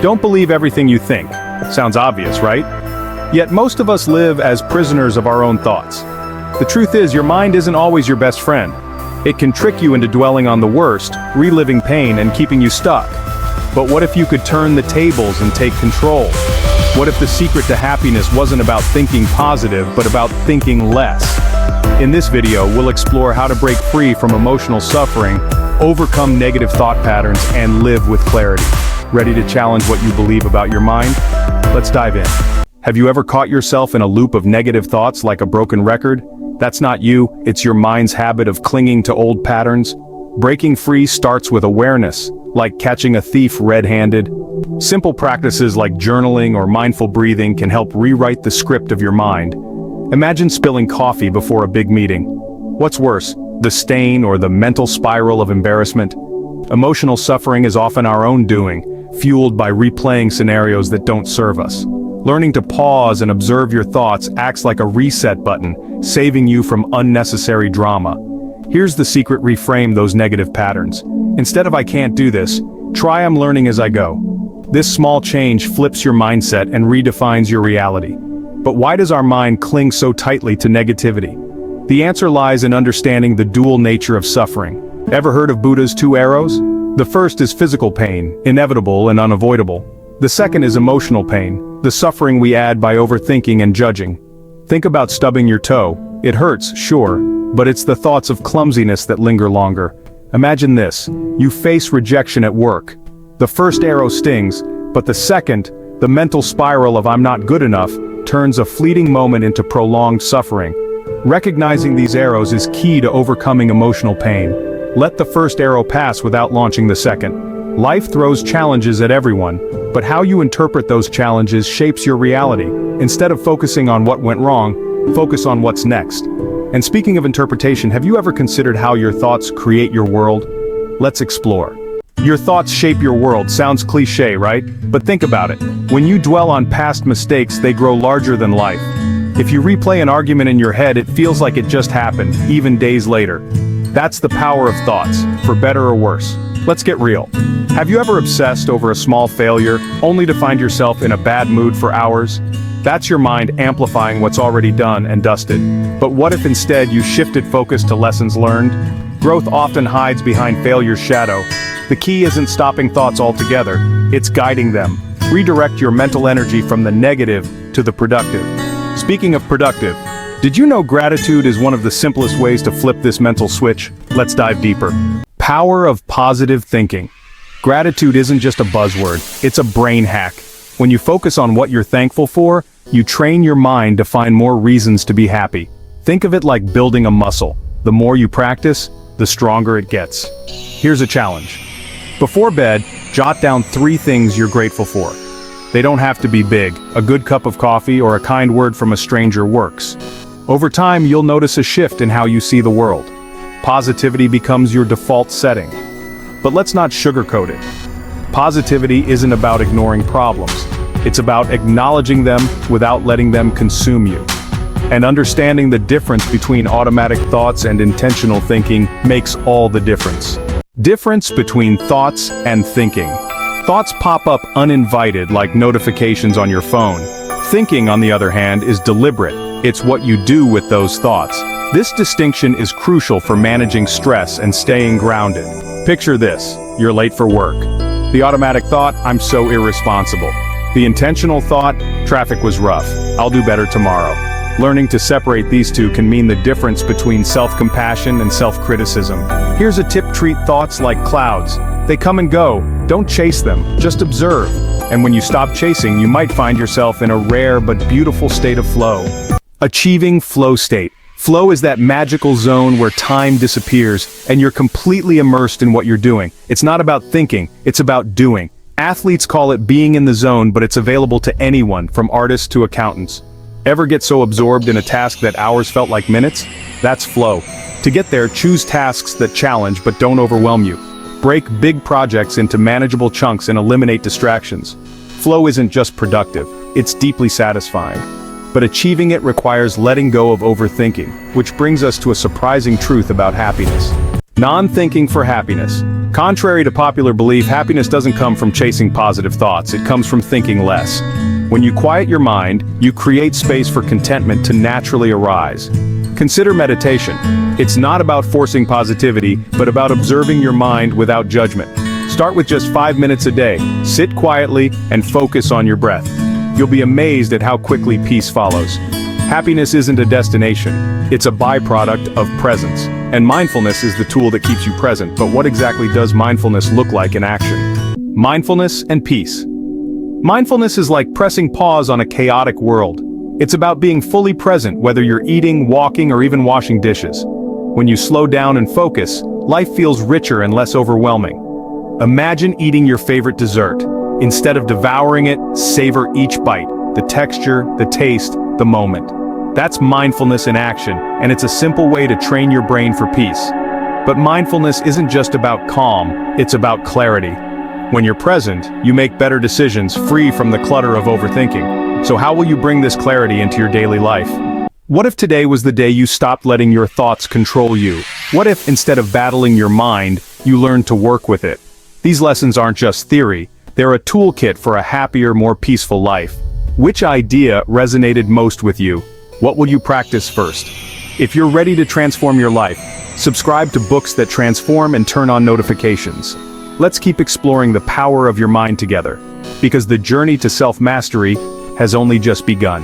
Don't believe everything you think. Sounds obvious, right? Yet most of us live as prisoners of our own thoughts. The truth is, your mind isn't always your best friend. It can trick you into dwelling on the worst, reliving pain, and keeping you stuck. But what if you could turn the tables and take control? What if the secret to happiness wasn't about thinking positive, but about thinking less? In this video, we'll explore how to break free from emotional suffering, overcome negative thought patterns, and live with clarity. Ready to challenge what you believe about your mind? Let's dive in. Have you ever caught yourself in a loop of negative thoughts like a broken record? That's not you, it's your mind's habit of clinging to old patterns. Breaking free starts with awareness, like catching a thief red-handed. Simple practices like journaling or mindful breathing can help rewrite the script of your mind. Imagine spilling coffee before a big meeting. What's worse, the stain or the mental spiral of embarrassment? Emotional suffering is often our own doing, fueled by replaying scenarios that don't serve us. Learning to pause and observe your thoughts acts like a reset button, saving you from unnecessary drama. Here's the secret: reframe those negative patterns. Instead of "I can't do this," try "I'm learning as I go." This small change flips your mindset and redefines your reality. But why does our mind cling so tightly to negativity? The answer lies in understanding the dual nature of suffering. Ever heard of Buddha's two arrows? The first is physical pain, inevitable and unavoidable. The second is emotional pain, the suffering we add by overthinking and judging. Think about stubbing your toe. It hurts, sure, but it's the thoughts of clumsiness that linger longer. Imagine this: you face rejection at work. The first arrow stings, but the second, the mental spiral of "I'm not good enough," turns a fleeting moment into prolonged suffering. Recognizing these arrows is key to overcoming emotional pain. Let the first arrow pass without launching the second. Life throws challenges at everyone, but how you interpret those challenges shapes your reality. Instead of focusing on what went wrong, focus on what's next. And speaking of interpretation, have you ever considered how your thoughts create your world? Let's explore. Your thoughts shape your world. Sounds cliché, right? But think about it. When you dwell on past mistakes, they grow larger than life. If you replay an argument in your head, it feels like it just happened, even days later. That's the power of thoughts, for better or worse. Let's get real. Have you ever obsessed over a small failure, only to find yourself in a bad mood for hours? That's your mind amplifying what's already done and dusted. But what if instead you shifted focus to lessons learned? Growth often hides behind failure's shadow. The key isn't stopping thoughts altogether, it's guiding them. Redirect your mental energy from the negative to the productive. Speaking of productive, did you know gratitude is one of the simplest ways to flip this mental switch? Let's dive deeper. Power of positive thinking. Gratitude isn't just a buzzword, it's a brain hack. When you focus on what you're thankful for, you train your mind to find more reasons to be happy. Think of it like building a muscle. The more you practice, the stronger it gets. Here's a challenge. Before bed, jot down 3 things you're grateful for. They don't have to be big. A good cup of coffee or a kind word from a stranger works. Over time, you'll notice a shift in how you see the world. Positivity becomes your default setting. But let's not sugarcoat it. Positivity isn't about ignoring problems. It's about acknowledging them without letting them consume you. And understanding the difference between automatic thoughts and intentional thinking makes all the difference. Difference between thoughts and thinking. Thoughts pop up uninvited like notifications on your phone. Thinking, on the other hand, is deliberate. It's what you do with those thoughts. This distinction is crucial for managing stress and staying grounded. Picture this: you're late for work. The automatic thought, "I'm so irresponsible." The intentional thought, "Traffic was rough. I'll do better tomorrow." Learning to separate these two can mean the difference between self-compassion and self-criticism. Here's a tip: treat thoughts like clouds. They come and go. Don't chase them, just observe. And when you stop chasing, you might find yourself in a rare but beautiful state of flow. Achieving flow state. Flow is that magical zone where time disappears and you're completely immersed in what you're doing. It's not about thinking, it's about doing. Athletes call it being in the zone, but it's available to anyone, from artists to accountants. Ever get so absorbed in a task that hours felt like minutes? That's flow. To get there, choose tasks that challenge but don't overwhelm you. Break big projects into manageable chunks and eliminate distractions. Flow isn't just productive, it's deeply satisfying. But achieving it requires letting go of overthinking, which brings us to a surprising truth about happiness. Non-thinking for happiness. Contrary to popular belief, happiness doesn't come from chasing positive thoughts, it comes from thinking less. When you quiet your mind, you create space for contentment to naturally arise. Consider meditation. It's not about forcing positivity, but about observing your mind without judgment. Start with just 5 minutes a day, sit quietly, and focus on your breath. You'll be amazed at how quickly peace follows. Happiness isn't a destination, it's a byproduct of presence. And mindfulness is the tool that keeps you present, but what exactly does mindfulness look like in action? Mindfulness and peace. Mindfulness is like pressing pause on a chaotic world. It's about being fully present whether you're eating, walking, or even washing dishes. When you slow down and focus, life feels richer and less overwhelming. Imagine eating your favorite dessert. Instead of devouring it, savor each bite, the texture, the taste, the moment. That's mindfulness in action, and it's a simple way to train your brain for peace. But mindfulness isn't just about calm, it's about clarity. When you're present, you make better decisions free from the clutter of overthinking. So how will you bring this clarity into your daily life? What if today was the day you stopped letting your thoughts control you? What if, instead of battling your mind, you learned to work with it? These lessons aren't just theory, they're a toolkit for a happier, more peaceful life. Which idea resonated most with you? What will you practice first? If you're ready to transform your life, subscribe to Books That Transform and turn on notifications. Let's keep exploring the power of your mind together, because the journey to self-mastery has only just begun.